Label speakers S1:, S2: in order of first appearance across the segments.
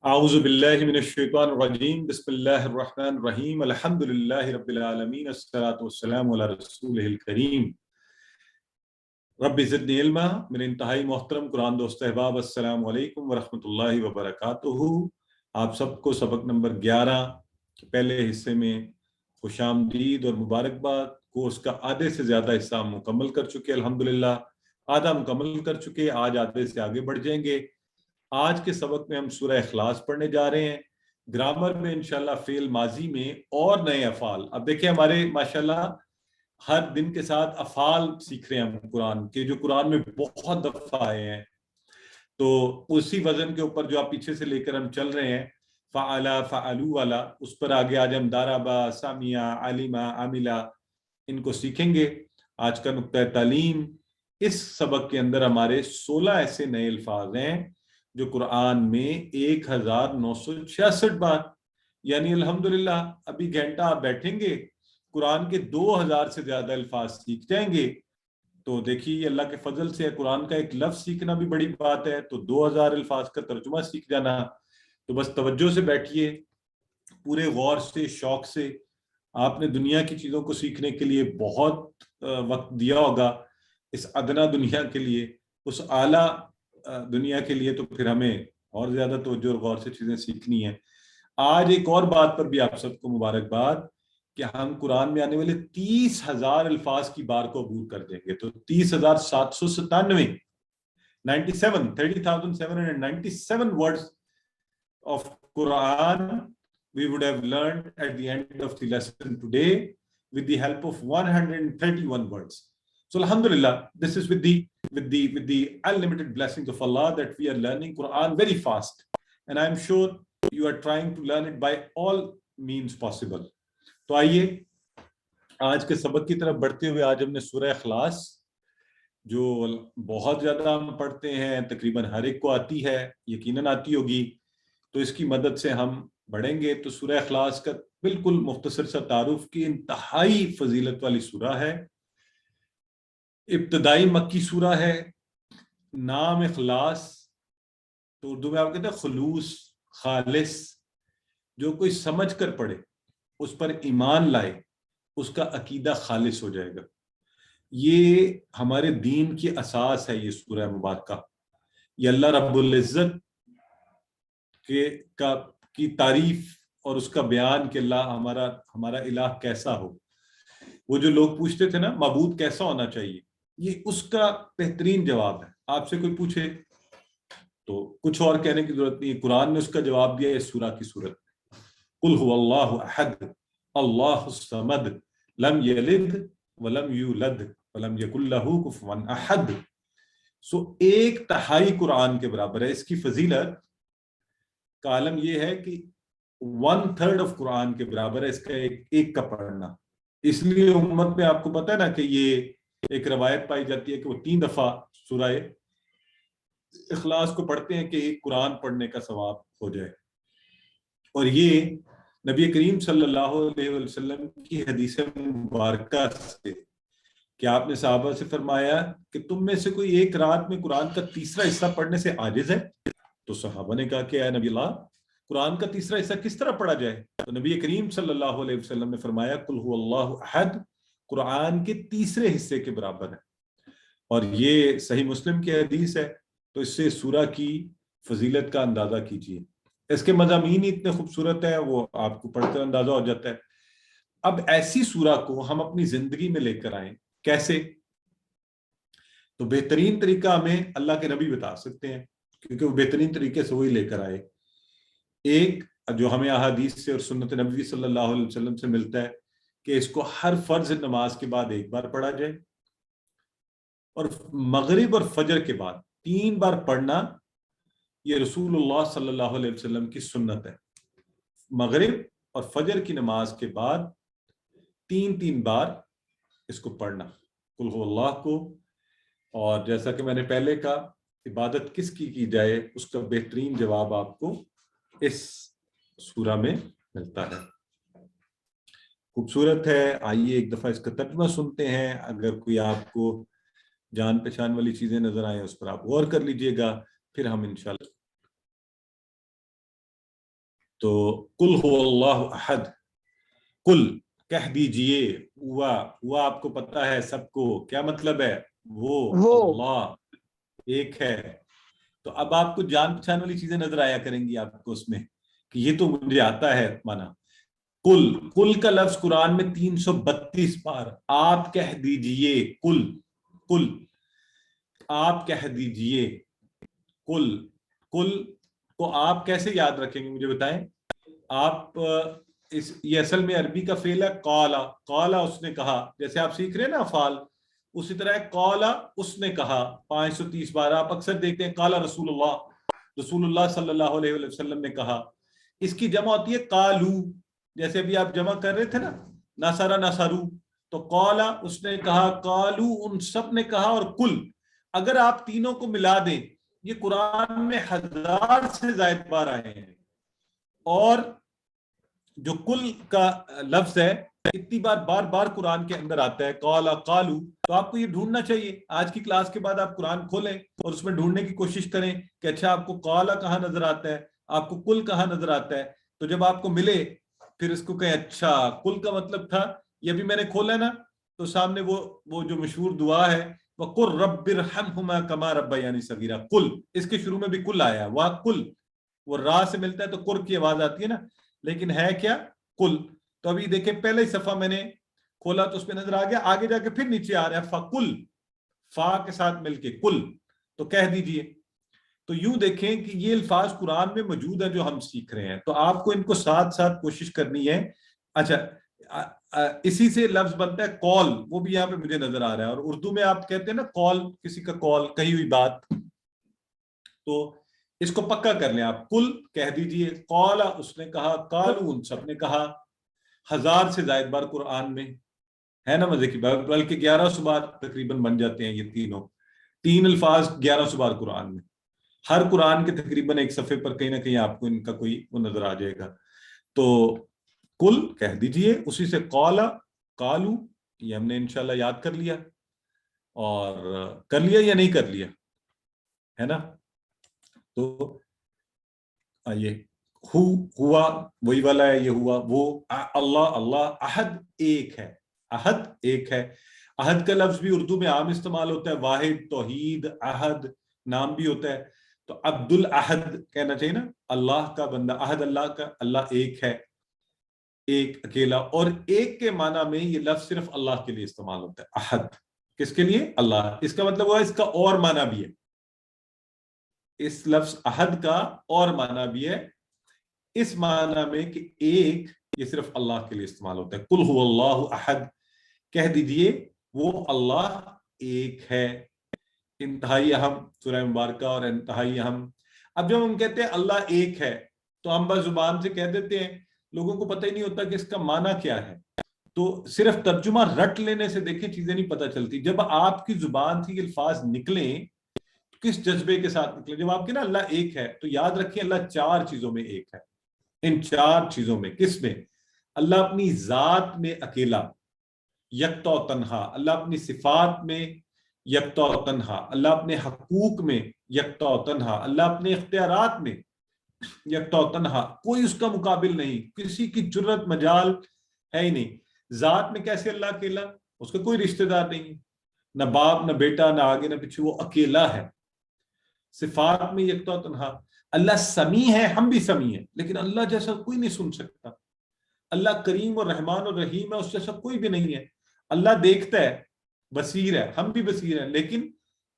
S1: اعوذ باللہ من الشیطان الرجیم بسم اللہ الرحمن الرحیم الحمد للہ رب العالمین الصلاۃ والسلام علی رسولہ الکریم رب زدنی علما۔ میرے انتہائی محترم قرآن دوست احباب، السلام علیکم ورحمۃ اللہ وبرکاتہ۔ آپ سب کو سبق نمبر 11 کے پہلے حصے میں خوش آمدید اور مبارکباد۔ کورس کا آدھے سے زیادہ حصہ ہم مکمل کر چکے، الحمدللہ آدھا مکمل کر چکے، آج آدھے سے آگے بڑھ جائیں گے۔ آج کے سبق میں ہم سورہ اخلاص پڑھنے جا رہے ہیں۔ گرامر میں انشاءاللہ فعل ماضی میں اور نئے افعال، اب دیکھیں ہمارے ماشاءاللہ ہر دن کے ساتھ افعال سیکھ رہے ہیں ہم قرآن کے، جو قرآن میں بہت دفعہ آئے ہیں۔ تو اسی وزن کے اوپر جو آپ پیچھے سے لے کر ہم چل رہے ہیں، فعلا فعلو والا، اس پر آگے آج ہم داربا، سامیا، علیما، عاملہ ان کو سیکھیں گے۔ آج کا نقطہ تعلیم، اس سبق کے اندر ہمارے 16 ایسے نئے الفاظ ہیں جو قرآن میں 1966 بار، یعنی الحمدللہ ابھی گھنٹہ آپ بیٹھیں گے قرآن کے 2000 سے زیادہ الفاظ سیکھ جائیں گے۔ تو دیکھیے اللہ کے فضل سے قرآن کا ایک لفظ سیکھنا بھی بڑی بات ہے، تو 2000 الفاظ کا ترجمہ سیکھ جانا۔ تو بس توجہ سے بیٹھیے، پورے غور سے، شوق سے۔ آپ نے دنیا کی چیزوں کو سیکھنے کے لیے بہت وقت دیا ہوگا، اس ادنا دنیا کے لیے، اس اعلیٰ دنیا کے لیے، تو پھر ہمیں اور زیادہ توجہ اور غور سے چیزیں سیکھنی ہیں۔ آج ایک اور بات پر بھی آپ سب کو مبارکباد کہ ہم قرآن میں آنے والے 30,000 الفاظ کی بار کو عبور کر دیں گے۔ تو 30,797 30,797 words of Quran we would have learned at the end of the lesson today with the help of 131 words. So alhamdulillah, this is with the unlimited blessings of Allah that we are learning Quran very fast, and I am sure you are trying to learn it by all means possible. تو آئیے آج کے سبق کی طرف بڑھتے ہوئے، آج ہم نے سورہ اخلاص جو بہت زیادہ ہم پڑھتے ہیں، تقریباً ہر ایک کو آتی ہے، یقیناً آتی ہوگی، تو اس کی مدد سے ہم بڑھیں گے۔ تو سورہ اخلاص کا بالکل مختصر سا تعارف کی انتہائی فضیلت والی سورہ ہے، ابتدائی مکی سورہ ہے۔ نام اخلاص تو اردو میں آپ کہتے ہیں خلوص، خالص، جو کوئی سمجھ کر پڑھے، اس پر ایمان لائے، اس کا عقیدہ خالص ہو جائے گا۔ یہ ہمارے دین کی اساس ہے، یہ سورہ مبارکہ۔ یہ اللہ رب العزت کی تعریف اور اس کا بیان کہ اللہ ہمارا الہ کیسا ہو۔ وہ جو لوگ پوچھتے تھے نا معبود کیسا ہونا چاہیے، یہ اس کا بہترین جواب ہے۔ آپ سے کوئی پوچھے تو کچھ اور کہنے کی ضرورت نہیں، قرآن نے اس کا جواب دیا اس سورہ کی صورت میں۔ قل هو اللہ احد اللہ الصمد لم یلد ولم یولد ولم یکن لہ کفوا احد۔ سو 1/3 قرآن کے برابر ہے۔ اس کی فضیلت کا عالم یہ ہے کہ 1/3 آف قرآن کے برابر ہے اس کا ایک کا پڑھنا۔ اس لیے امت میں آپ کو پتہ ہے نا کہ یہ ایک روایت پائی جاتی ہے کہ وہ 3 دفعہ سورہ اخلاص کو پڑھتے ہیں کہ ایک قرآن پڑھنے کا ثواب ہو جائے۔ اور یہ نبی کریم صلی اللہ علیہ وسلم کی حدیث مبارکہ سے کہ آپ نے صحابہ سے فرمایا کہ تم میں سے کوئی ایک رات میں قرآن کا تیسرا حصہ پڑھنے سے عاجز ہے؟ تو صحابہ نے کہا کہ اے نبی اللہ، قرآن کا تیسرا حصہ کس طرح پڑھا جائے؟ تو نبی کریم صلی اللہ علیہ وسلم نے فرمایا قل هو اللہ احد قرآن کے تیسرے حصے کے برابر ہے۔ اور یہ صحیح مسلم کی حدیث ہے، تو اس سے سورہ کی فضیلت کا اندازہ کیجیے۔ اس کے مضامین ہی اتنے خوبصورت ہیں، وہ آپ کو پڑھ کر اندازہ ہو جاتا ہے۔ اب ایسی سورہ کو ہم اپنی زندگی میں لے کر آئیں کیسے؟ تو بہترین طریقہ ہمیں اللہ کے نبی بتا سکتے ہیں، کیونکہ وہ بہترین طریقے سے وہی لے کر آئے۔ ایک جو ہمیں احادیث سے اور سنت نبوی صلی اللہ علیہ وسلم سے ملتا ہے کہ اس کو ہر فرض نماز کے بعد ایک بار پڑھا جائے، اور مغرب اور فجر کے بعد 3 بار پڑھنا یہ رسول اللہ صلی اللہ علیہ وسلم کی سنت ہے۔ مغرب اور فجر کی نماز کے بعد 3 بار اس کو پڑھنا، قل هو اللہ کو۔ اور جیسا کہ میں نے پہلے کہا، عبادت کس کی جائے، اس کا بہترین جواب آپ کو اس سورہ میں ملتا ہے۔ خوبصورت ہے۔ آئیے ایک دفعہ اس کا ترجمہ سنتے ہیں۔ اگر کوئی آپ کو جان پہچان والی چیزیں نظر آئیں اس پر آپ غور کر لیجئے گا، پھر ہم انشاءاللہ تو کل هو اللہ احد، کل کہہ دیجئے، ہوا آپ کو پتا ہے سب کو کیا مطلب ہے، وہ اللہ ایک ہے. تو اب آپ کو جان پہچان والی چیزیں نظر آیا کریں گی آپ کو اس میں کہ یہ تو مجھے آتا ہے مانا. کل کا لفظ قرآن میں 332 بار. آپ کہہ دیجئے، کل آپ کہہ دیجئے. کل کو آپ کیسے یاد رکھیں گے مجھے بتائیں آپ. یہ اصل میں عربی کا فعل ہے قالا اس نے کہا، جیسے آپ سیکھ رہے ہیں نا افعال، اسی طرح قالا اس نے کہا 530 بار. آپ اکثر دیکھتے ہیں قالا رسول اللہ صلی اللہ علیہ وسلم نے کہا. اس کی جمع ہوتی ہے قالو، جیسے ابھی آپ جمع کر رہے تھے نا نصرو، تو قالا اس نے کہا، قالو ان سب نے کہا، اور کل اگر آپ تینوں کو ملا دیں یہ قرآن میں 1000 سے زائد بار آئے ہیں. اور جو کل کا لفظ ہے اتنی بار قرآن کے اندر آتا ہے قالو. تو آپ کو یہ ڈھونڈنا چاہیے آج کی کلاس کے بعد، آپ قرآن کھولیں اور اس میں ڈھونڈنے کی کوشش کریں کہ اچھا آپ کو قالا کہاں نظر آتا ہے، آپ کو کل کہاں نظر آتا ہے. تو جب آپ کو ملے پھر اس کو کہیں اچھا کل کا مطلب تھا یہ بھی میں نے کھولا نا، تو سامنے وہ جو مشہور دعا ہے وَقُلْ رَبِّ ارْحَمْهُمَا كَمَا رَبَّيَانِي صَغِيرًا. کل اس کے شروع میں بھی کل آیا، کل وہ را سے ملتا ہے تو کر کی آواز آتی ہے نا، لیکن ہے کیا کل. تو ابھی دیکھیں پہلے ہی صفحہ میں نے کھولا تو اس پہ نظر آ گیا، آگے جا کے پھر نیچے آ رہا ہے فَقُلْ، فا کے ساتھ مل کے کل، تو کہہ دیجئے. تو یوں دیکھیں کہ یہ الفاظ قرآن میں موجود ہیں جو ہم سیکھ رہے ہیں، تو آپ کو ان کو ساتھ ساتھ کوشش کرنی ہے. اچھا اسی سے لفظ بنتا ہے کال، وہ بھی یہاں پہ مجھے نظر آ رہا ہے. اور اردو میں آپ کہتے ہیں نا کال، کسی کا کال، کہی ہوئی بات، تو اس کو پکا کر لیں آپ. کل کہہ دیجئے، قالا اس نے کہا، قالو ان سب نے کہا. 1000 سے زائد بار قرآن میں ہے نا مزے کی بات، بلکہ 1100 بار تقریباً بن جاتے ہیں یہ تین الفاظ 1100 بار قرآن میں. ہر قرآن کے تقریباً ایک صفحے پر کہیں نہ کہیں آپ کو ان کا کوئی وہ نظر آ جائے گا. تو کل کہہ دیجئے، اسی سے قالا، قالو، یہ ہم نے انشاءاللہ یاد کر لیا. اور کر لیا یا نہیں کر لیا ہے نا. تو یہ ہوا وہی والا ہے، یہ ہوا وہ. اللہ احد ایک ہے، احد ایک ہے. احد کا لفظ بھی اردو میں عام استعمال ہوتا ہے، واحد، توحید، احد نام بھی ہوتا ہے. تو عبد الاحد کہنا چاہیے نا، اللہ کا بندہ. احد اللہ کا، اللہ ایک ہے، ایک اکیلا. اور ایک کے معنی میں یہ لفظ صرف اللہ کے لیے استعمال ہوتا ہے. احد کس کے لیے؟ اللہ. اس کا مطلب ہوا اس کا اور معنی بھی ہے، اس لفظ احد کا اور معنی بھی ہے، اس معنی میں کہ ایک، یہ صرف اللہ کے لیے استعمال ہوتا ہے. قل هو اللہ احد، کہہ دیجئے وہ اللہ ایک ہے. انتہائی اہم سورہ مبارکہ اور انتہائی اہم. اب جب ہم کہتے ہیں اللہ ایک ہے تو ہم بس زبان سے کہہ دیتے ہیں، لوگوں کو پتہ ہی نہیں ہوتا کہ اس کا معنی کیا ہے. تو صرف ترجمہ رٹ لینے سے دیکھیں چیزیں نہیں پتہ چلتی. جب آپ کی زبان سے یہ الفاظ نکلیں کس جذبے کے ساتھ نکلیں. جب آپ کے نا اللہ ایک ہے تو یاد رکھیں اللہ 4 چیزوں میں ایک ہے. ان 4 چیزوں میں کس میں؟ اللہ اپنی ذات میں اکیلا، یکتا و تنہا. اللہ اپنی صفات میں یکتا و تنہا. اللہ اپنے حقوق میں یکتا و تنہا. اللہ اپنے اختیارات میں یکتا و تنہا. کوئی اس کا مقابل نہیں، کسی کی جرت مجال ہے ہی نہیں. ذات میں کیسے اللہ اکیلا؟ اس کا کوئی رشتہ دار نہیں، نہ باپ نہ بیٹا نہ آگے نہ پیچھے، وہ اکیلا ہے. صفات میں یکتا و تنہا. اللہ سمیع ہے، ہم بھی سمیع ہیں، لیکن اللہ جیسا کوئی نہیں سن سکتا. اللہ کریم اور رحمان اور رحیم ہے، اس جیسا کوئی بھی نہیں ہے. اللہ دیکھتا ہے، بصیر ہے، ہم بھی بصیر ہیں، لیکن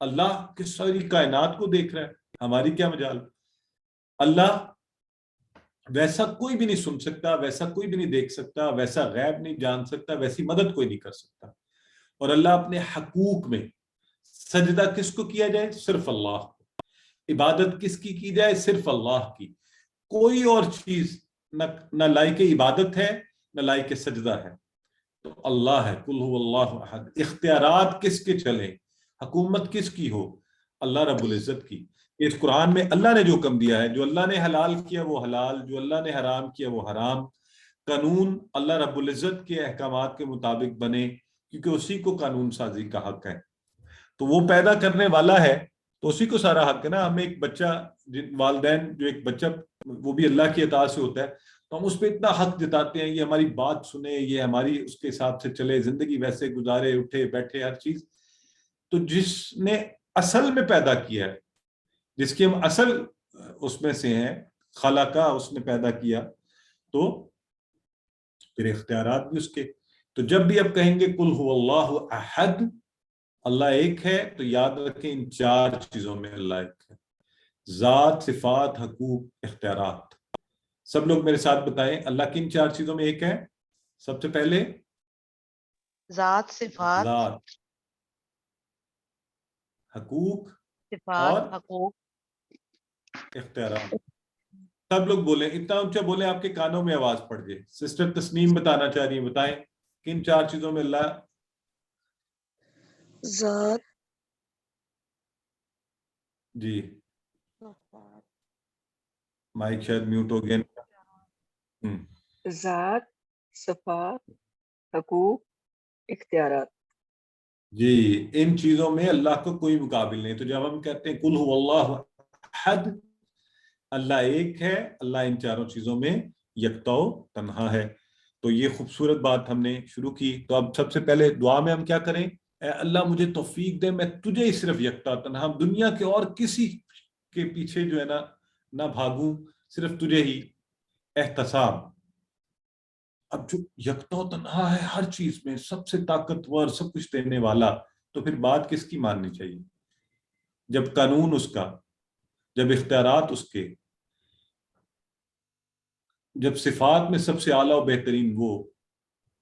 S1: اللہ کی ساری کائنات کو دیکھ رہا ہے، ہماری کیا مجال. اللہ ویسا کوئی بھی نہیں سن سکتا، ویسا کوئی بھی نہیں دیکھ سکتا، ویسا غیب نہیں جان سکتا، ویسی مدد کوئی نہیں کر سکتا. اور اللہ اپنے حقوق میں، سجدہ کس کو کیا جائے؟ صرف اللہ. عبادت کس کی جائے؟ صرف اللہ کی. کوئی اور چیز نہ لائق عبادت ہے نہ لائق سجدہ ہے. تو اللہ ہے. قل هو اللہ احد. اختیارات کس کے چلے، حکومت کس کی ہو؟ اللہ رب العزت کی. اس قرآن میں اللہ نے جو حکم دیا ہے، جو اللہ نے حلال کیا وہ حلال، جو اللہ نے حرام کیا وہ حرام. قانون اللہ رب العزت کے احکامات کے مطابق بنے، کیونکہ اسی کو قانون سازی کا حق ہے. تو وہ پیدا کرنے والا ہے تو اسی کو سارا حق ہے نا. ہمیں ایک بچہ, والدین جو ایک بچہ وہ بھی اللہ کی عطا سے ہوتا ہے, تو ہم اس پہ اتنا حق جتاتے ہیں, یہ ہماری بات سنے, یہ ہماری اس کے حساب سے چلے, زندگی ویسے گزارے, اٹھے بیٹھے ہر چیز. تو جس نے اصل میں پیدا کیا ہے, جس کی ہم اصل اس میں سے ہیں, خلقہ اس نے پیدا کیا, تو پھر اختیارات بھی اس کے. تو جب بھی آپ کہیں گے قل هو اللہ احد, اللہ ایک ہے, تو یاد رکھیں ان 4 چیزوں میں اللہ ایک ہے. ذات, صفات, حقوق, اختیارات. سب لوگ میرے ساتھ بتائیں اللہ کن 4 چیزوں میں ایک ہے. سب سے پہلے
S2: ذات, صفات,
S1: ذات, حقوق
S2: صفات,
S1: اور
S2: حقوق.
S1: اختیارات. سب لوگ بولیں, اتنا اونچا بولیں آپ کے کانوں میں آواز پڑ جائے. سسٹر تسنیم بتانا چاہ رہی ہیں, بتائیں کن 4 چیزوں میں اللہ.
S3: ذات,
S1: جی مائک شاید میوٹ ہو گیا.
S3: ذات, صفات, حقوق, اختیارات.
S1: جی ان چیزوں میں اللہ کو کوئی مقابل نہیں. تو جب ہم کہتے ہیں قل هو اللہ احد, اللہ ایک ہے, اللہ ان 4 چیزوں میں یکتا و تنہا ہے. تو یہ خوبصورت بات ہم نے شروع کی. تو اب سب سے پہلے دعا میں ہم کیا کریں, اے اللہ مجھے توفیق دے, میں تجھے ہی صرف یکتا تنہا, دنیا کے اور کسی کے پیچھے جو ہے نا نہ بھاگوں, صرف تجھے ہی. احتساب, اب جو یکتا و تنہا ہے ہر چیز میں, سب سے طاقتور, سب کچھ دینے والا, تو پھر بات کس کی ماننی چاہیے جب قانون اس کا, جب اختیارات اس کے, جب صفات میں سب سے اعلیٰ و بہترین وہ,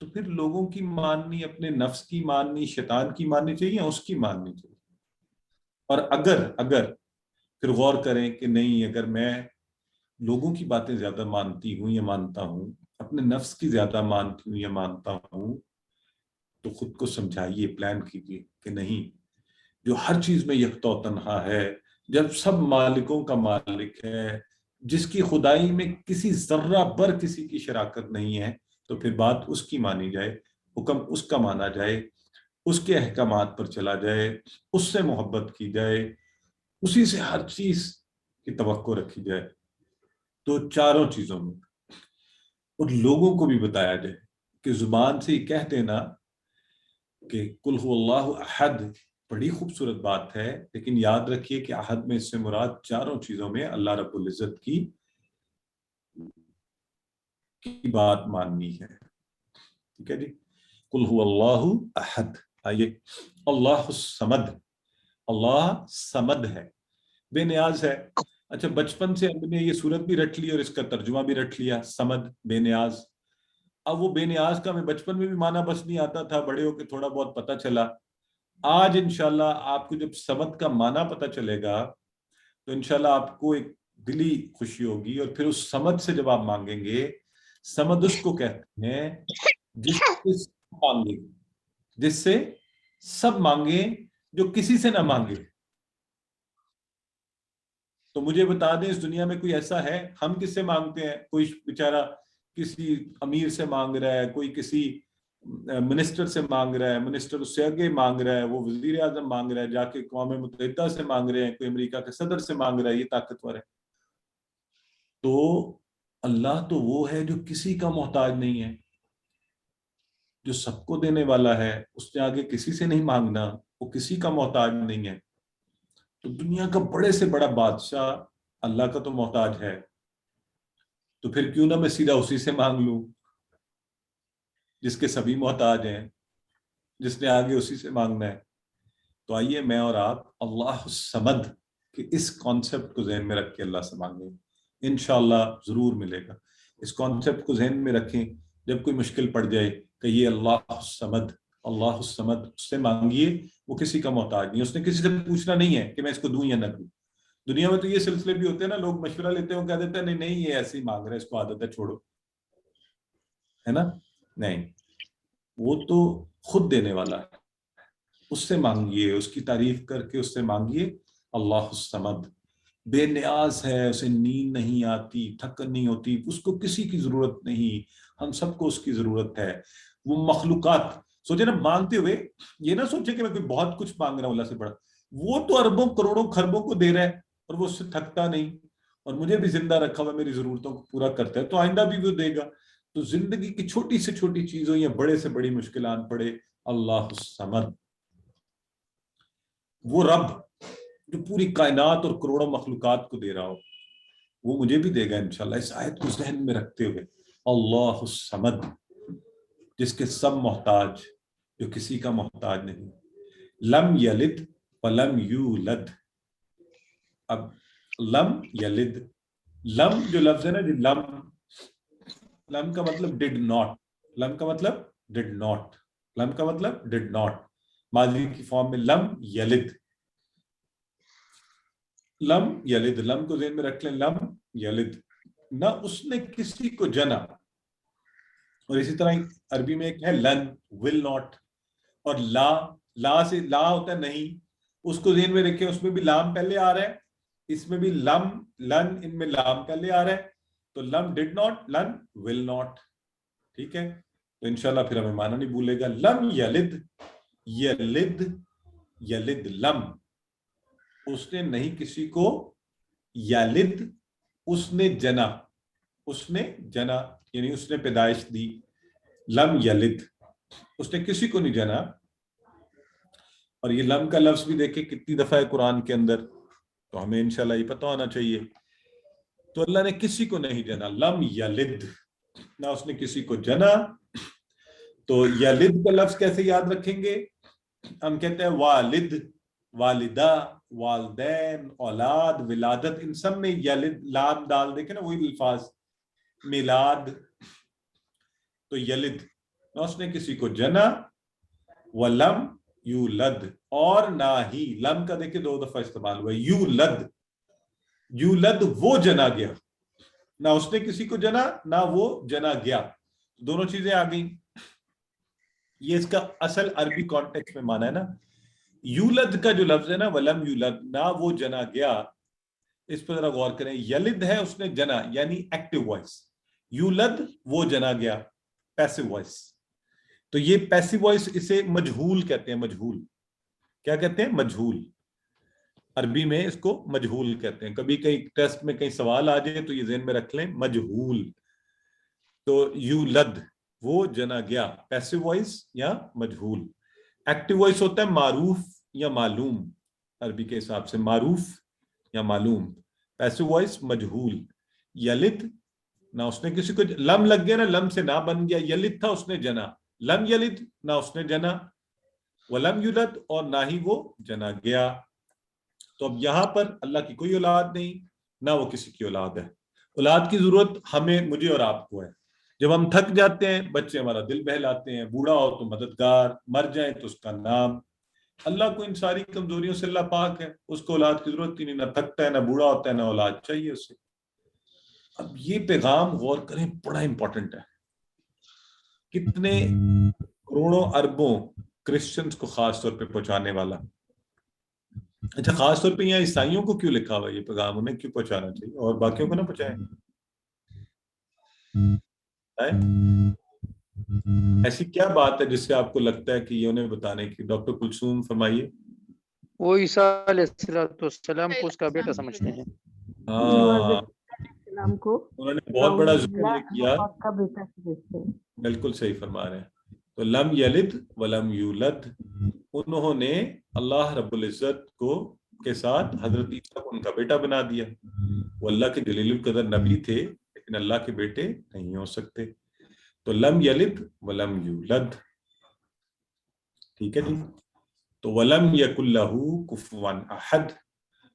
S1: تو پھر لوگوں کی ماننی, اپنے نفس کی ماننی, شیطان کی ماننی چاہیے یا اس کی ماننی چاہیے. اور اگر پھر غور کریں کہ نہیں, اگر میں لوگوں کی باتیں زیادہ مانتی ہوں یا مانتا ہوں, اپنے نفس کی زیادہ مانتی ہوں یا مانتا ہوں, تو خود کو سمجھائیے, پلان کیجیے کہ نہیں, جو ہر چیز میں یکتا و تنہا ہے, جب سب مالکوں کا مالک ہے, جس کی خدائی میں کسی ذرہ بر کسی کی شراکت نہیں ہے, تو پھر بات اس کی مانی جائے, حکم اس کا مانا جائے, اس کے احکامات پر چلا جائے, اس سے محبت کی جائے, اسی سے ہر چیز کی توقع رکھی جائے. تو 4 چیزوں میں, اور لوگوں کو بھی بتایا جائے کہ زبان سے ہی کہہ دینا کہ قل هو اللہ احد بڑی خوبصورت بات ہے, لیکن یاد رکھیے کہ احد میں اس سے مراد 4 چیزوں میں اللہ رب العزت کی بات ماننی ہے. ٹھیک ہے جی, قل هو اللہ احد. آئیے, اللہ الصمد, اللہ صمد ہے, بے نیاز ہے. اچھا بچپن سے ہم نے یہ صورت بھی رٹ لی اور اس کا ترجمہ بھی رٹ لیا, صمد بے نیاز. اب وہ بے نیاز کا ہمیں بچپن میں بھی معنی بس نہیں آتا تھا, بڑے ہو کے تھوڑا بہت پتہ چلا. آج انشاءاللہ آپ کو جب صمد کا معنی پتہ چلے گا تو انشاءاللہ آپ کو ایک دلی خوشی ہوگی. اور پھر اس صمد سے جب آپ مانگیں گے, صمد اس کو کہتے ہیں جس سے سب مانگیں, جس سے سب مانگیں, جو کسی سے نہ مانگے. تو مجھے بتا دیں اس دنیا میں کوئی ایسا ہے, ہم کس سے مانگتے ہیں, کوئی بیچارہ کسی امیر سے مانگ رہا ہے, کوئی کسی منسٹر سے مانگ رہا ہے, منسٹر اس سے آگے مانگ رہا ہے, وہ وزیر اعظم مانگ رہا ہے, جا کے اقوام متحدہ سے مانگ رہے ہیں, کوئی امریکہ کے صدر سے مانگ رہا ہے, یہ طاقتور ہے. تو اللہ تو وہ ہے جو کسی کا محتاج نہیں ہے, جو سب کو دینے والا ہے, اس نے آگے کسی سے نہیں مانگنا, وہ کسی کا محتاج نہیں ہے. تو دنیا کا بڑے سے بڑا بادشاہ اللہ کا تو محتاج ہے, تو پھر کیوں نہ میں سیدھا اسی سے مانگ لوں جس کے سبھی محتاج ہیں, جس نے آگے اسی سے مانگنا ہے. تو آئیے میں اور آپ اللہ الصمد کہ اس کانسیپٹ کو ذہن میں رکھ کے اللہ سے مانگیں, انشاءاللہ ضرور ملے گا. اس کانسیپٹ کو ذہن میں رکھیں, جب کوئی مشکل پڑ جائے کہ یہ اللہ الصمد, اللہ الصمد, اس سے مانگیے, وہ کسی کا محتاج نہیں, اس نے کسی سے پوچھنا نہیں ہے کہ میں اس کو دوں یا نہ دوں. دنیا میں تو یہ سلسلے بھی ہوتے ہیں نا, لوگ مشورہ لیتے ہیں, کہہ دیتے ہیں نہیں یہ ایسے ہی مانگ رہے ہیں, اس کو عادت ہے چھوڑو, ہے نا. نہیں, وہ تو خود دینے والا ہے, اس سے مانگیے, اس کی تعریف کر کے اس سے مانگیے. اللہ الصمد بے نیاز ہے, اسے نیند نہیں آتی, تھکن نہیں ہوتی, اس کو کسی کی ضرورت نہیں, ہم سب کو اس کی ضرورت ہے. وہ مخلوقات, سوچے نا مانگتے ہوئے, یہ نہ سوچے کہ میں کوئی بہت کچھ مانگ رہا ہوں اللہ سے بڑا, وہ تو اربوں کروڑوں خربوں کو دے رہا ہے اور وہ اس سے تھکتا نہیں, اور مجھے بھی زندہ رکھا ہوا میری ضرورتوں کو پورا کرتا ہے, تو آئندہ بھی وہ دے گا. تو زندگی کی چھوٹی سے چھوٹی چیزوں یا بڑے سے بڑی مشکلات پڑے, اللہ الصمد, وہ رب جو پوری کائنات اور کروڑوں مخلوقات کو دے رہا ہو, وہ مجھے بھی دے گا انشاءاللہ. اس آیت کو ذہن میں رکھتے ہوئے, اللہ الصمد, جس کے سب محتاج, جو کسی کا محتاج نہیں. لم یلد ولم یولد. اب لم یلد, لم جو لفظ ہے نا جی, لم کا مطلب ڈڈ ناٹ, لم کا مطلب ڈڈ ناٹ, لم کا مطلب ڈڈ ناٹ, ماضی کی فارم میں لم یلد. لم یلد, لم کو ذہن میں رکھ لیں, لم یلد, نہ اس نے کسی کو جنا. اور اسی طرح عربی میں ایک ہے لن, ول ناٹ, اور لا سے لا ہوتا ہے نہیں, اس کو ذہن میں رکھیں, اس میں بھی لام پہلے آ رہا ہے, اس میں بھی لم لن, ان میں لام پہلے آ رہا ہے. تو لم ڈڈ ناٹ, لن ول ناٹ. ٹھیک ہے, تو انشاءاللہ پھر ہمیں معنی نہیں بھولے گا. لم یلد, یلد یلد لم, اس نے نہیں کسی کو, یلد اس نے جنا, اس نے جنا یعنی اس نے پیدائش دی. لم یلد, اس نے کسی کو نہیں جنا. اور یہ لم کا لفظ بھی دیکھیں کتنی دفعہ ہے قرآن کے اندر, تو ہمیں انشاءاللہ یہ پتہ ہونا چاہیے. تو اللہ نے کسی کو نہیں جنا, لم یلد, نہ اس نے کسی کو جنا. تو یلد کا لفظ کیسے یاد رکھیں گے؟ ہم کہتے ہیں والد, والدہ, والدین, اولاد, ولادت, ان سب میں یلد لام ڈال دیکھیں نا, وہی الفاظ, میلاد. تو یلد, نہ اس نے کسی کو جنا. ولم یولد, اور نہ ہی, لم کا دیکھیں 2 دفعہ استعمال ہوا, یولد, یولد وہ جنا گیا, نہ اس نے کسی کو جنا نہ وہ جنا گیا. دونوں چیزیں آ گئیں. یہ اس کا اصل عربی کانٹیکس میں مانا ہے نا. یولد کا جو لفظ ہے نا, ولم یولد, نہ وہ جنا گیا, اس پر ذرا غور کریں. یلد ہے اس نے جنا, یعنی ایکٹیو وائس. یولد وہ جنا گیا, پیسو وائس. تو یہ پیسو وائس, اسے مجہول کہتے ہیں. مجہول کیا کہتے ہیں؟ مجہول. عربی میں اس کو مجہول کہتے ہیں. کبھی کہیں ٹیسٹ میں کہیں سوال آ جائے تو یہ ذہن میں رکھ لیں, مجہول. تو یولد وہ جنا گیا, پیسو وائس یا مجہول. ایکٹیو وائس ہوتا ہے معروف یا معلوم, عربی کے حساب سے معروف یا معلوم. Passive voice مجہول. یلد, نہ اس نے کسی کو, لم لگ گیا نا, لم سے نہ بن گیا, یلد تھا اس نے جنا, لم یلد نہ اس نے جنا, ولم یولد اور نہ ہی وہ جنا گیا. تو اب یہاں پر اللہ کی کوئی اولاد نہیں, نہ وہ کسی کی اولاد ہے. اولاد کی ضرورت ہمیں, مجھے اور آپ کو ہے. جب ہم تھک جاتے ہیں بچے ہمارا دل بہلاتے ہیں, بوڑھا ہو تو مددگار, مر جائیں تو اس کا نام. اللہ کو ان ساری کمزوریوں سے اللہ پاک ہے, اس کو اولاد کی ضرورت ہی نہیں, نہ تھکتا ہے, نہ بوڑھا ہوتا ہے, نہ اولاد چاہیے اسے. اب یہ پیغام غور کریں, بڑا امپورٹنٹ ہے. کتنے کروڑوں اربوں کرسچنز کو خاص طور پہ پہنچانے والا. اچھا, خاص طور پہ یہاں عیسائیوں کو کیوں لکھا ہوا یہ پیغام, انہیں کیوں پہنچانا چاہیے اور باقیوں کو نہ پہنچائیں؟ ایسی کیا بات ہے جس سے آپ کو لگتا ہے کہ یہ انہیں بتانے کی؟ ڈاکٹر کلثوم فرمائیے.
S4: وہ عیسیٰ علیہ السلام کو اس کا بیٹا سمجھتے ہیں.
S1: ہاں,
S3: کو
S1: انہوں نے بہت بڑا ذکر کیا.
S3: کا بیٹا سمجھتے ہیں.
S1: بالکل صحیح فرما رہے ہیں. تو لم یلد ولم یولد, انہوں نے اللہ رب العزت کو کے ساتھ حضرت عیسیٰ کو ان کا بیٹا بنا دیا. وہ اللہ کے جلیل القدر نبی تھے لیکن اللہ کے بیٹے نہیں ہو سکتے. تو لم یلد ولم یولد. ٹھیک ہے جی. تو ولم یکن لہ کفوا احد,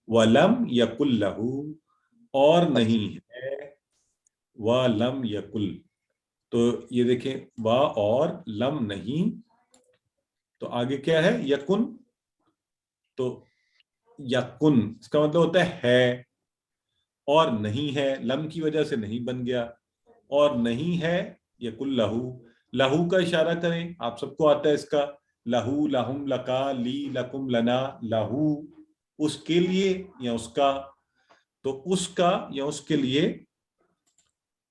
S1: ولم یکن لہ, اور نہیں ہے, ولم یکن. تو یہ دیکھیں, وا اور لم نہیں, تو آگے کیا ہے؟ یکن. تو یکن اس کا مطلب ہوتا ہے اور نہیں ہے, لم کی وجہ سے نہیں بن گیا, اور نہیں ہے. یکن لہو, لہو کا اشارہ کریں, آپ سب کو آتا ہے اس کا, لہو, لہم, لکا, لی, لکم, لنا, لہو اس کے لیے یا اس کا. تو اس کا یا اس کے لیے,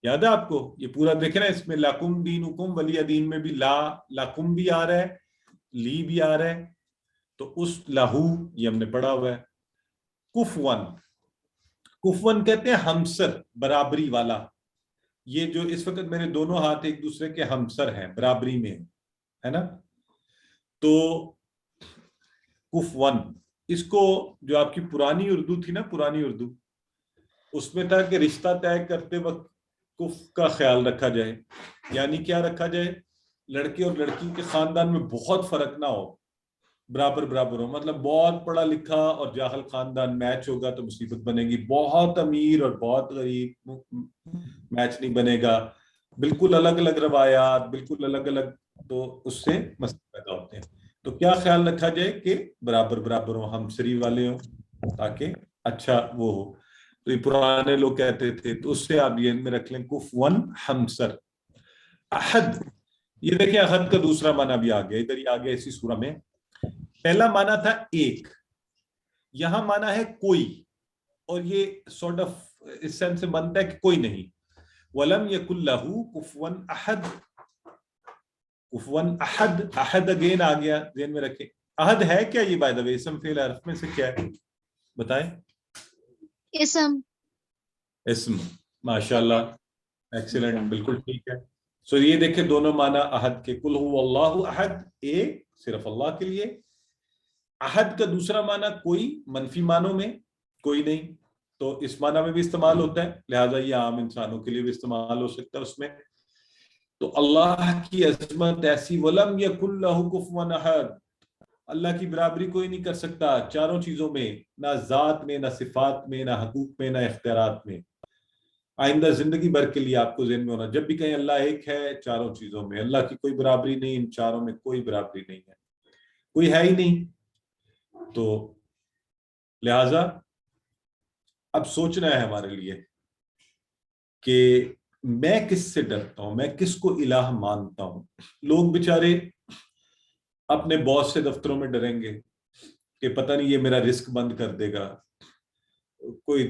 S1: یاد ہے آپ کو؟ یہ پورا دیکھیں نا, اس میں لکم دینکم ولی دین میں بھی لا, لکم بھی آ رہا ہے, لی بھی آ رہا ہے. تو اس لہو یہ ہم نے پڑھا ہوا ہے. کفون، کفون کہتے ہیں ہمسر، برابری والا. یہ جو اس وقت میرے دونوں ہاتھ ایک دوسرے کے ہمسر ہیں، برابری میں ہے نا. تو کفون، اس کو جو آپ کی پرانی اردو تھی نا، پرانی اردو، اس میں تھا کہ رشتہ طے کرتے وقت کف کا خیال رکھا جائے. یعنی کیا رکھا جائے؟ لڑکے اور لڑکی کے خاندان میں بہت فرق نہ ہو، برابر برابر ہو. مطلب بہت پڑھا لکھا اور جاہل خاندان میچ ہوگا تو مصیبت بنے گی، بہت امیر اور بہت غریب میچ نہیں بنے گا. بالکل الگ الگ روایات، بالکل الگ الگ، تو اس سے مسئلے پیدا ہوتے ہیں. تو کیا خیال رکھا جائے کہ برابر برابر ہو، ہمسری والے ہوں، تاکہ اچھا وہ ہو. تو یہ پرانے لوگ کہتے تھے. تو اس سے آپ یہ میں رکھ لیں کفون ہمسر. احد، یہ دیکھیں احد کا دوسرا معنی بھی آ گیا، ادھر ہی آ گیا اسی سورہ میں. پہلا معنی تھا ایک، یہاں معنی ہے کوئی، اور یہ سورٹ آف اس سینس سے بنتا ہے کہ کوئی نہیں. وَلَمْ يَكُنْ لَهُ كُفُوًا أَحَدٌ. کفون احد، احد اگین آ گیا، ذہن میں رکھیں. احد ہے کیا؟ یہ بائی دا وے اسم فعل حرف میں سے کیا ہے بتائیں؟
S5: اسم.
S1: اسم. ماشاءاللہ، ایکسیلنٹ، بالکل ٹھیک ہے. سو یہ دیکھیں دونوں معنی احد کے. قل هو اللہ احد، ایک صرف اللہ کے لیے. احد کا دوسرا معنی کوئی، منفی معنوں میں کوئی نہیں، تو اس معنی میں بھی استعمال ہوتا ہے، لہٰذا یہ عام انسانوں کے لیے بھی استعمال ہو سکتا ہے اس میں. تو اللہ کی عظمت ایسی، وَلَمْ يَكُنْ لَهُ كُفُوًا أَحَدٌ، اللہ کی برابری کوئی نہیں کر سکتا چاروں چیزوں میں، نہ ذات میں، نہ صفات میں، نہ حقوق میں، نہ اختیارات میں. آئندہ زندگی بھر کے لیے آپ کو ذہن میں ہونا، جب بھی کہیں اللہ ایک ہے چاروں چیزوں میں، اللہ کی کوئی برابری نہیں، ان چاروں میں کوئی برابری نہیں ہے، کوئی ہے ہی نہیں. تو لہذا اب سوچنا ہے ہمارے لیے کہ میں کس سے ڈرتا ہوں، میں کس کو الہ مانتا ہوں. لوگ بیچارے اپنے باس سے دفتروں میں ڈریں گے کہ پتہ نہیں یہ میرا رزق بند کر دے گا. کوئی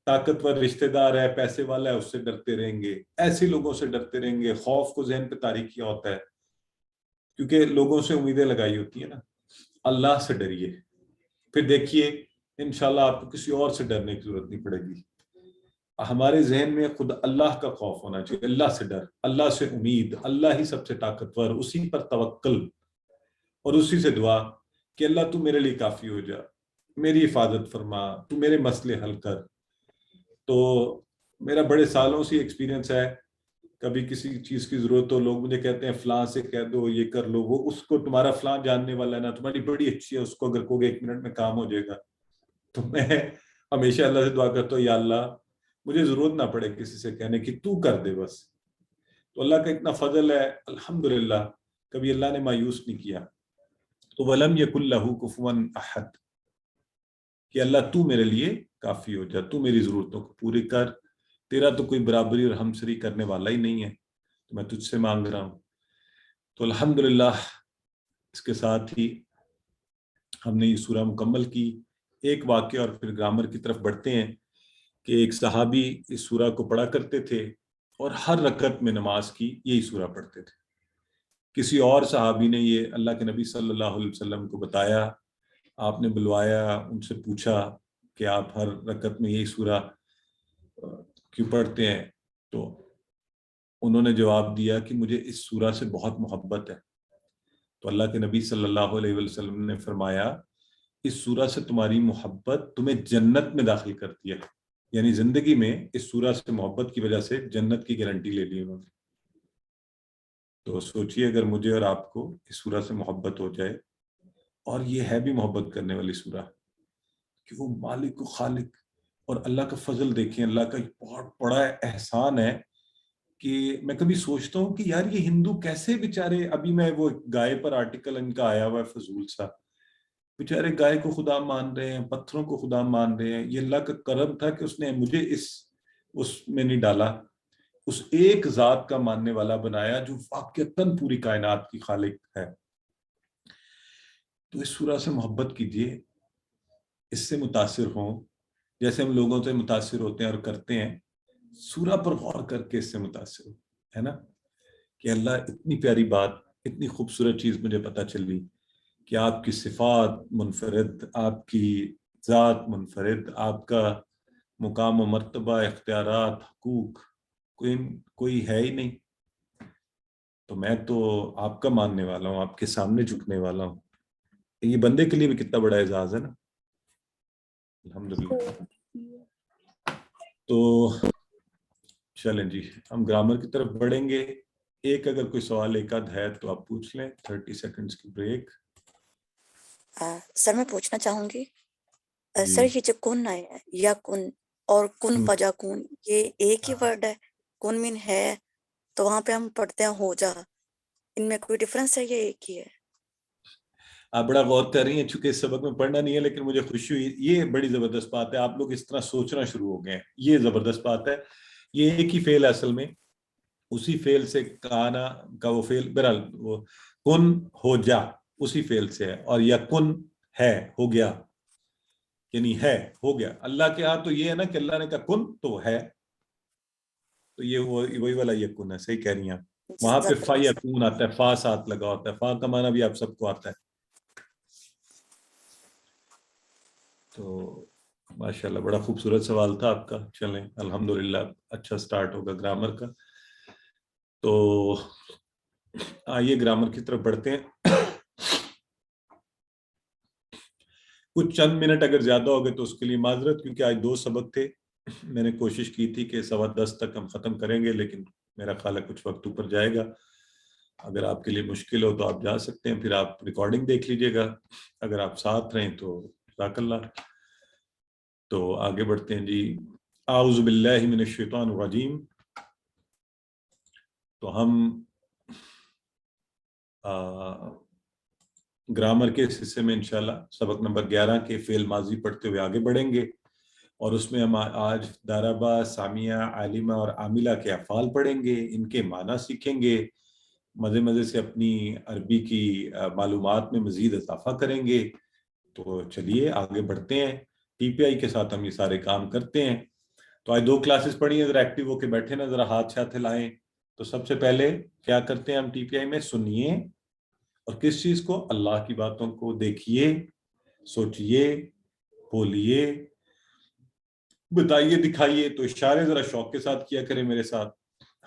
S1: طاقتور رشتہ دار ہے، پیسے والا ہے، اس سے ڈرتے رہیں گے. ایسے لوگوں سے ڈرتے رہیں گے. خوف کو ذہن پہ طاری کیا ہوتا ہے، کیونکہ لوگوں سے امیدیں لگائی ہوتی ہیں نا. اللہ سے ڈریے، پھر دیکھیے انشاءاللہ آپ کو کسی اور سے ڈرنے کی ضرورت نہیں پڑے گی. ہمارے ذہن میں خود اللہ کا خوف ہونا چاہیے، اللہ سے ڈر، اللہ سے امید، اللہ ہی سب سے طاقتور، اسی پر توکل اور اسی سے دعا کہ اللہ تو میرے لیے کافی ہو جا، میری حفاظت فرما، تو میرے مسئلے حل کر. تو میرا بڑے سالوں سے ایکسپیرینس ہے، کبھی کسی چیز کی ضرورت ہو، لوگ مجھے کہتے ہیں فلاں سے کہہ دو یہ کر لو، وہ اس کو تمہارا فلاں جاننے والا ہے نا، تمہاری بڑی اچھی ہے، اس کو اگر کہو گے 1 منٹ میں کام ہو جائے گا. تو میں ہمیشہ اللہ سے دعا کرتا ہوں، یا اللہ مجھے ضرورت نہ پڑے کسی سے کہنے کی، تو کر دے بس. تو اللہ کا اتنا فضل ہے الحمدللہ، کبھی اللہ نے مایوس نہیں کیا. تو وَلَمْ يَكُنْ لَهُ كُفُوًا أَحَدٌ، کہ اللہ تو میرے لیے کافی ہو جا، تو میری ضرورتوں کو پوری کر، تیرا تو کوئی برابری اور ہمسری کرنے والا ہی نہیں ہے، تو میں تجھ سے مانگ رہا ہوں. تو الحمدللہ اس کے ساتھ ہی ہم نے یہ سورہ مکمل کی. ایک واقعہ اور پھر گرامر کی طرف بڑھتے ہیں کہ ایک صحابی اس سورہ کو پڑھا کرتے تھے اور ہر رکعت میں نماز کی یہی سورہ پڑھتے تھے. کسی اور صحابی نے یہ اللہ کے نبی صلی اللہ علیہ وسلم کو بتایا، آپ نے بلوایا، ان سے پوچھا کہ آپ ہر رکعت میں یہی سورہ کیوں پڑھتے ہیں؟ تو انہوں نے جواب دیا کہ مجھے اس سورہ سے بہت محبت ہے. تو اللہ کے نبی صلی اللہ علیہ وسلم نے فرمایا اس سورہ سے تمہاری محبت تمہیں جنت میں داخل کرتی ہے، یعنی زندگی میں اس سورہ سے محبت کی وجہ سے جنت کی گارنٹی لے لی انہوں نے. تو سوچئے اگر مجھے اور آپ کو اس سورہ سے محبت ہو جائے، اور یہ ہے بھی محبت کرنے والی سورہ کہ وہ مالک و خالق، اور اللہ کا فضل دیکھیں، اللہ کا بہت بڑا احسان ہے کہ میں کبھی سوچتا ہوں کہ یار یہ ہندو کیسے بیچارے، ابھی میں وہ گائے پر آرٹیکل ان کا آیا ہوا ہے فضول سا، بیچارے گائے کو خدا مان رہے ہیں، پتھروں کو خدا مان رہے ہیں. یہ اللہ کا کرم تھا کہ اس نے مجھے اس میں نہیں ڈالا، اس ایک ذات کا ماننے والا بنایا جو واقعتاً پوری کائنات کی خالق ہے. تو اس سورہ سے محبت کیجئے، اس سے متاثر ہوں جیسے ہم لوگوں سے متاثر ہوتے ہیں اور کرتے ہیں. سورہ پر غور کر کے اس سے متاثر ہو، ہے نا، کہ اللہ اتنی پیاری بات، اتنی خوبصورت چیز مجھے پتہ چلی کہ آپ کی صفات منفرد، آپ کی ذات منفرد، آپ کا مقام و مرتبہ، اختیارات، حقوق کوئی ہے ہی نہیں. تو میں تو آپ کا ماننے والا ہوں، آپ کے سامنے جھکنے والا ہوں. یہ بندے کے لیے بھی کتنا بڑا اعزاز ہے نا. الحمدللہ. تو چلیں جی ہم گرامر کی طرف بڑھیں گے. ایک اگر کوئی سوال ایک آدھ ہے تو آپ پوچھ لیں. 30 سیکنڈز کی بریک.
S6: سر میں پوچھنا چاہوں گی
S1: جی.
S6: سر، یہ جو کن ہے یا کن اور کن فجا کن، یہ ایک ہی ورڈ ہے؟ کن مین ہے تو وہاں پہ ہم پڑھتے ہیں ہو جا، ان میں کوئی ڈفرنس ہے یا ایک ہی ہے؟
S1: آپ بڑا غور کر رہی ہیں. چونکہ اس سبق میں پڑھنا نہیں ہے لیکن مجھے خوشی ہوئی. یہ بڑی زبردست بات ہے، آپ لوگ اس طرح سوچنا شروع ہو گئے ہیں. یہ زبردست بات ہے. یہ ایک ہی فعل ہے اصل میں. اسی فعل سے کانا کا وہ فعل، بہرحال وہ کن ہو جا اسی فعل سے ہے. اور یکن ہے، ہو گیا، یعنی ہے، ہو گیا. اللہ کے ہاں تو یہ ہے نا کہ اللہ نے کہا کن تو ہے. تو یہ وہی والا یکن ہے. صحیح کہہ رہی ہیں آپ. وہاں پہ فا یکون آتا ہے، فا ساتھ لگا ہوتا ہے. فا کا معنی بھی آپ سب کو آتا ہے. تو ماشاءاللہ بڑا خوبصورت سوال تھا آپ کا. چلیں الحمدللہ اچھا سٹارٹ ہوگا گرامر کا. تو آئیے گرامر کی طرف بڑھتے ہیں. کچھ چند منٹ اگر زیادہ ہو گئے تو اس کے لیے معذرت، کیونکہ آج 2 سبق تھے. میں نے کوشش کی تھی کہ 10:15 تک ہم ختم کریں گے، لیکن میرا خیال ہے کچھ وقت اوپر جائے گا. اگر آپ کے لیے مشکل ہو تو آپ جا سکتے ہیں، پھر آپ ریکارڈنگ دیکھ لیجئے گا. اگر آپ ساتھ رہیں تو جزاک اللہ. تو آگے بڑھتے ہیں جی. اعوذ باللہ من الشیطان الرجیم. تو ہم گرامر کے اس حصے میں انشاءاللہ سبق نمبر 11 کے فعل ماضی پڑھتے ہوئے آگے بڑھیں گے. اور اس میں ہم آج داربا، سامیہ، عالمہ اور عاملہ کے افعال پڑھیں گے. ان کے معنی سیکھیں گے. مزے سے اپنی عربی کی معلومات میں مزید اضافہ کریں گے. تو چلیے آگے بڑھتے ہیں. ٹی پی آئی کے ساتھ ہم یہ سارے کام کرتے ہیں. تو آج 2 کلاسز پڑھی ہیں. ذرا ایکٹیو ہو کے بیٹھے نا، ذرا ہاتھ شاتھ ہلائیں. تو سب سے پہلے کیا کرتے ہیں ہم ٹی پی آئی میں؟ سنیے. اور کس چیز کو؟ اللہ کی باتوں کو. دیکھیے، سوچئے، بولیے، بتائیے، دکھائیے. تو اشارے ذرا شوق کے ساتھ کیا کریں میرے ساتھ.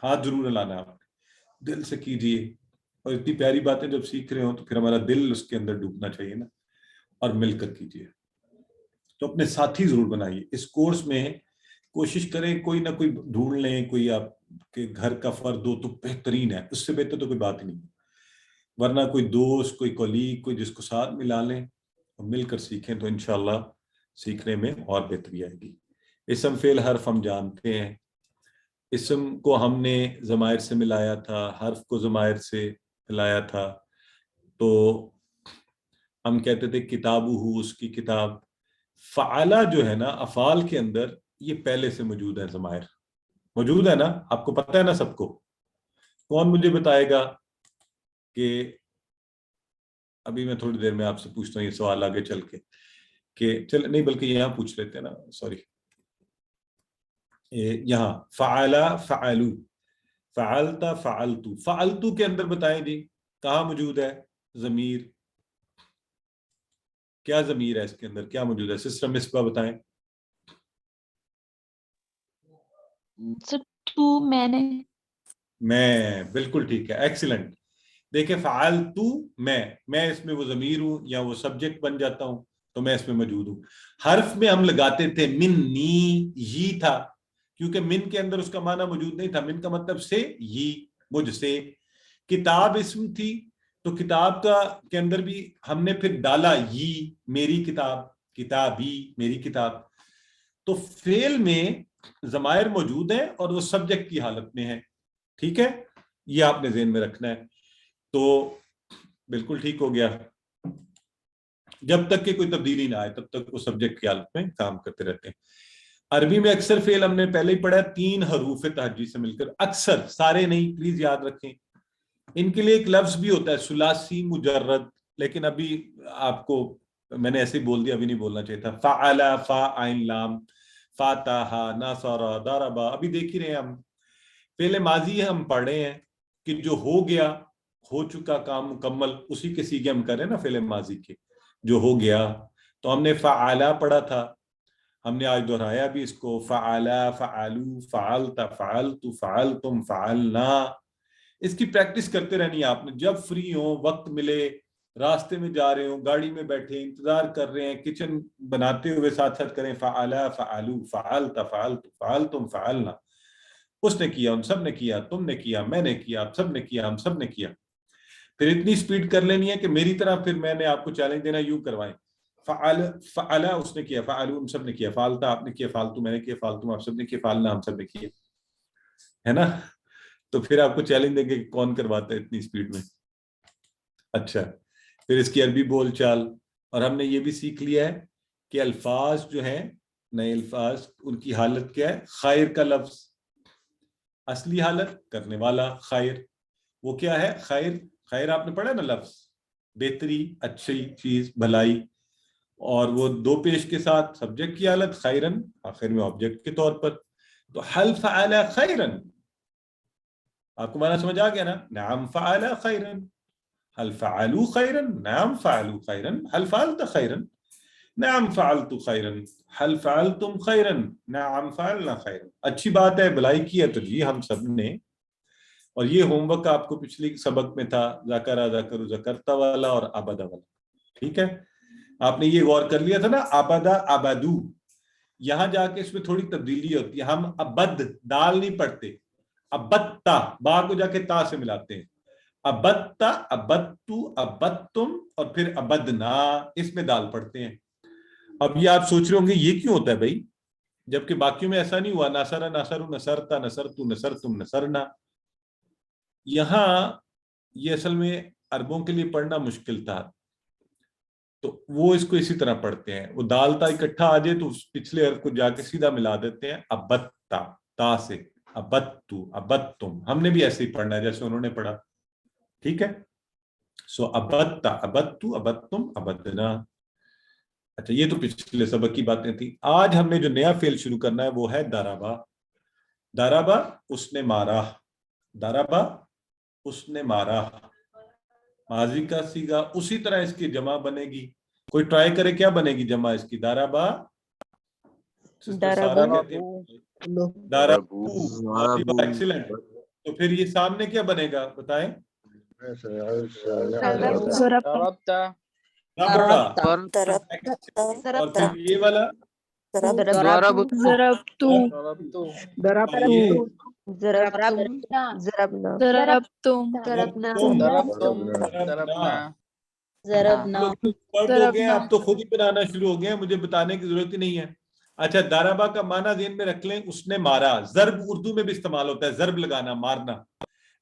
S1: ہاتھ ضرور ہلانا، آپ دل سے کیجئے. اور اتنی پیاری باتیں جب سیکھ رہے ہوں تو پھر ہمارا دل اس کے اندر ڈوبنا چاہیے نا. اور مل کر کیجئے. تو اپنے ساتھی ضرور بنائیے. اس کورس میں کوشش کریں کوئی نہ کوئی ڈھونڈ لیں. کوئی آپ کے گھر کا فرد ہو تو بہترین ہے. اس سے بہتر تو کوئی بات ہی نہیں. ورنہ کوئی دوست، کوئی کولیگ، کوئی جس کو ساتھ ملا لیں اور مل کر سیکھیں تو انشاءاللہ سیکھنے میں اور بہتری آئے گی. اسم فعل حرف ہم جانتے ہیں. اسم کو ہم نے ضمائر سے ملایا تھا، حرف کو ضمائر سے ملایا تھا. تو ہم کہتے تھے کتابہ، اس کی کتاب. فعلہ جو ہے نا افعال کے اندر، یہ پہلے سے موجود ہے. ضمائر موجود ہے نا، آپ کو پتہ ہے نا سب کو. کون مجھے بتائے گا کہ ابھی میں تھوڑی دیر میں آپ سے پوچھتا ہوں یہ سوال آگے چل کے کہ چل نہیں بلکہ یہاں پوچھ لیتے ہیں نا. سوری، یہاں فعلا، فعلو، فعلتا، فعلتو. فعلتو کے اندر بتائیں جی کہاں موجود ہے ضمیر؟ کیا ضمیر ہے اس کے اندر؟ کیا موجود ہے؟ سسٹر مصباح بتائیں.
S5: تو میں نے.
S1: میں. بالکل ٹھیک ہے، ایکسیلنٹ. دیکھیں فعلتو، میں اس میں وہ ضمیر ہوں یا وہ سبجیکٹ بن جاتا ہوں تو میں اس میں موجود ہوں. حرف میں ہم لگاتے تھے منی، یہ تھا کیونکہ من کے اندر اس کا معنی موجود نہیں تھا. من کا مطلب سے، یہ مجھ سے. کتاب اسم تھی تو کتاب کا کے اندر بھی ہم نے پھر ڈالا یہ، میری کتاب، کتابی، میری کتاب. تو فعل میں ضمائر موجود ہیں اور وہ سبجیکٹ کی حالت میں ہے. ٹھیک ہے، یہ آپ نے ذہن میں رکھنا ہے. تو بالکل ٹھیک ہو گیا. جب تک کہ کوئی تبدیلی نہ آئے تب تک وہ سبجیکٹ کی حالت میں کام کرتے رہتے ہیں. عربی میں اکثر فعل ہم نے پہلے ہی پڑھا ہے 3 حروف تہجی سے مل کر. اکثر، سارے نہیں، پلیز یاد رکھیں. ان کے لیے ایک لفظ بھی ہوتا ہے ثلاثی مجرد، لیکن ابھی آپ کو میں نے ایسے ہی بول دیا، ابھی نہیں بولنا چاہیے تھا. فعلا، فا عین لام، فاتح، ناصر، ضربا. ابھی دیکھ ہی رہے ہیں ہم. فعل ماضی ہم پڑھ رہے ہیں کہ جو ہو گیا، ہو چکا کام مکمل اسی کے سیغے ہم کریں نا فعل ماضی کے, جو ہو گیا. تو ہم نے فعلا پڑھا تھا, ہم نے آج دہرایا بھی اس کو, فعلا, فعلو, فعلت, فعلت, فعلتم, فعلنا. اس کی پریکٹس کرتے رہنی ہے آپ نے, جب فری ہوں, وقت ملے, راستے میں جا رہے ہوں, گاڑی میں بیٹھے انتظار کر رہے ہیں, کچن بناتے ہوئے ساتھ ساتھ کریں فعلا, فعلو, فعلت, فعلت, فعلتم, فعلنا. اس نے کیا, ان سب نے کیا, تم نے کیا, میں نے کیا, آپ سب نے کیا, ہم سب نے کیا. پھر اتنی سپیڈ کر لینی ہے کہ میری طرح پھر میں نے آپ کو چیلنج دینا, یوں کروائیں, فعلا اس نے کیا, فعلو ہم سب نے کیا, فعلتا آپ نے کیا, فالتو میں نے کیا, فالتو آپ سب نے کیا, فعلنا ہم سب نے کیا, ہے نا. تو پھر آپ کو چیلنج دیں گے کہ کون کرواتا ہے اتنی سپیڈ میں. اچھا, پھر اس کی عربی بول چال, اور ہم نے یہ بھی سیکھ لیا ہے کہ الفاظ جو ہیں, نئے الفاظ, ان کی حالت کیا ہے, خیر کا لفظ, اصلی حالت کرنے والا خیر. وہ کیا ہے خیر؟ خیر آپ نے پڑھا نا لفظ, بہتری, اچھی چیز, بھلائی, اور وہ دو پیش کے ساتھ سبجیکٹ کی حالت خیرن, آخر میں آبجیکٹ کے طور پر. تو حل فعل خیرن, آپ کو معنی سمجھ آ گیا نا, نعم فعل خیرن, حل فعلوا خیرن, نعم فعلوا خیرن, حل فعلت خیرن, نعم فعلت خیرن, حل فعلتم خیرن, نعم فعلنا خیرن. اچھی بات ہے, بھلائی کی ہے تو جی ہم سب نے. اور یہ ہوم ورک آپ کو پچھلی سبق میں تھا, ذکر ذکر ذکرتا والا اور ابدا والا, ٹھیک ہے. آپ نے یہ غور کر لیا تھا نا, ابدا ابدو. یہاں جا کے اس میں تھوڑی تبدیلی ہوتی ہے, ہم ابد دال نہیں پڑھتے, ابتا با کو جا کے تا سے ملاتے ہیں, ابتا, ابتو, ابتم, اور پھر ابدنا, اس میں دال پڑھتے ہیں. اب یہ آپ سوچ رہے ہوں گے یہ کیوں ہوتا ہے بھائی, جبکہ باقیوں میں ایسا نہیں ہوا, نصر نصر, نصرتا نصرتو, نصرتم نصرنا. یہاں یہ اصل میں عربوں کے لیے پڑھنا مشکل تھا, تو وہ اس کو اسی طرح پڑھتے ہیں, وہ دال تا اکٹھا آ جائے تو پچھلے حرف کو جا کے سیدھا ملا دیتے ہیں ابتا, تا سے, ابتو, ابتم. ہم نے بھی ایسے ہی پڑھنا ہے جیسے انہوں نے پڑھا, ٹھیک ہے. سو ابتا, ابتو, ابتم, ابدنا. اچھا, یہ تو پچھلے سبق کی باتیں تھیں. آج ہم نے جو نیا فعل شروع کرنا ہے وہ ہے دارابا. دارابا اس نے مارا, دارابا اس نے مارا, ماضی کا سیگا. اسی طرح اس کی جمع بنے گی, کوئی ٹرائی کرے کیا بنے گی جمع اس کی, دارابا, دارابو, ایکسیلنٹ. تو پھر یہ سامنے کیا بنے گا بتائیں,
S4: ضربتا,
S1: اور پھر یہ والا
S4: ضربتو,
S1: آپ تو خود ہی بنانا شروع ہو گئے ہیں, مجھے بتانے کی ضرورت ہی نہیں ہے. اچھا, دارابا کا معنی ذہن میں رکھ لیں, اس نے مارا. ضرب اردو میں بھی استعمال ہوتا ہے, ضرب لگانا, مارنا.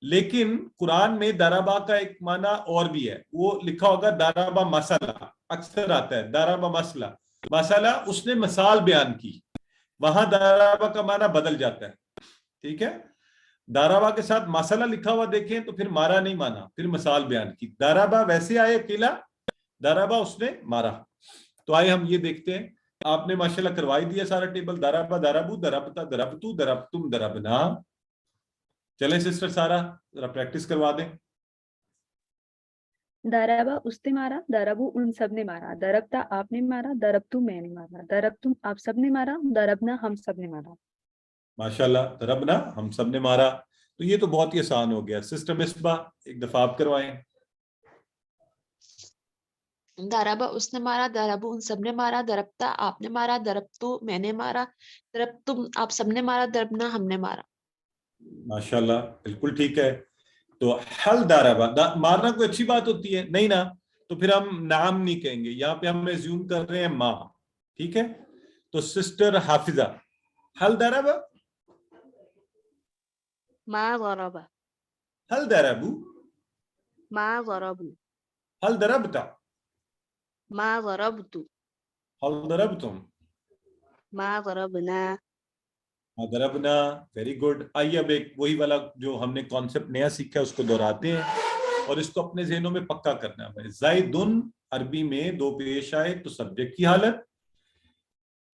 S1: لیکن قرآن میں دارابا کا ایک معنی اور بھی ہے, وہ لکھا ہوگا دارابا مسئلہ, اکثر آتا ہے دارابا مسئلہ. مسئلہ اس نے مثال بیان کی, وہاں دارابا کا معنی بدل جاتا ہے, ٹھیک ہے. دارابا کے ساتھ مسئلہ لکھا ہوا دیکھیں تو پھر مارا نہیں مانا, پھر مثال بیان کی. دارابا ویسے آئے اکیلا, دارابا اس نے مارا. تو آئے ہم یہ دیکھتے ہیں, آپ نے ماشاءاللہ کروائی دیا سارا ٹیبل, دارابا, دارابو, دربتا, دربتو, دربتم, دربنا. چلیں سسٹر سارا ذرا پریکٹس کروا دیں.
S7: دارابا اس نے مارا, دارابو ان سب نے مارا, دربتا آپ نے مارا, دربتو میں نے مارا, دربتم آپ سب نے مارا, دربنا ہم سب نے مارا.
S1: ماشاءاللہ, دربنا ہم سب نے مارا. تو یہ تو بہت ہی آسان ہو گیا. سسٹر مصباح ایک دفعہ آپ کروائیں.
S2: دارابا اس نے مارا, دارابو ان سب نے مارا, دربتا آپ نے مارا, دربتو میں نے مارا, دربتم آپ سب نے مارا, دربنا ہم نے مارا.
S1: ماشاءاللہ, بالکل ٹھیک ہے. تو حل دارابا, مارنا کوئی اچھی بات ہوتی ہے نہیں نا, تو پھر ہم نام نہیں کہیں گے. یہاں پہ ہم ایزیوم کر رہے ہیں ماں, ٹھیک ہے. تو سسٹر حافظہ, حل دارابا,
S2: ما ضربا,
S1: حل دارابو,
S2: ما ضربو,
S1: حل دربتا,
S2: ما ضربتو,
S1: حل دربتم,
S2: ما ضربنا.
S1: دربنا. Very good. آئیے اب ایک وہی والا جو ہم نے کانسیپٹ نیا سیکھا اس کو دہراتے ہیں اور اس کو اپنے ذہنوں میں پکا کرنا ہے. زیدن عربی میں دو پیش آئے تو سبجیکٹ کی حالت,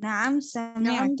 S8: نعم سمعت.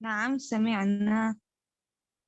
S8: نعم سمعنا.